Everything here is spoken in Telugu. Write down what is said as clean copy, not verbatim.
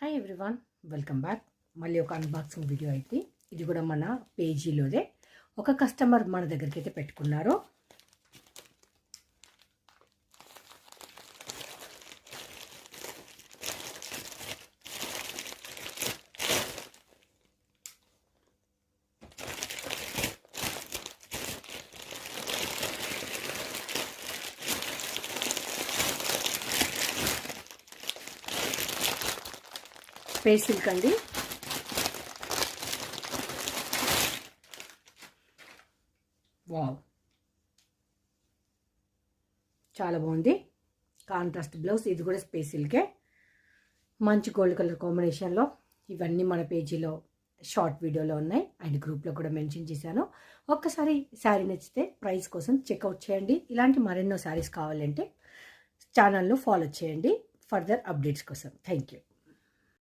Hi everyone, welcome back. మళ్ళీ ఒక అన్బాక్సింగ్ వీడియో అయితే ఇది కూడా మన పేజీలోదే. ఒక కస్టమర్ మన దగ్గరికి అయితే పెట్టుకున్నారు. స్పేస్ సిల్క్ అండి. వావ్, చాలా బాగుంది. Contrast blouse. ఇది కూడా స్పేస్ సిల్కే, మంచి గోల్డ్ కలర్ కాంబినేషన్లో. ఇవన్నీ మన పేజీలో షార్ట్ వీడియోలో ఉన్నాయి అండ్ గ్రూప్లో కూడా మెన్షన్ చేశాను. ఒక్కసారి శారీ నచ్చితే ప్రైస్ కోసం చెక్అవుట్ చేయండి. ఇలాంటి మరెన్నో శారీస్ కావాలంటే ఛానల్ను ఫాలో చేయండి ఫర్దర్ అప్డేట్స్ కోసం. Thank you.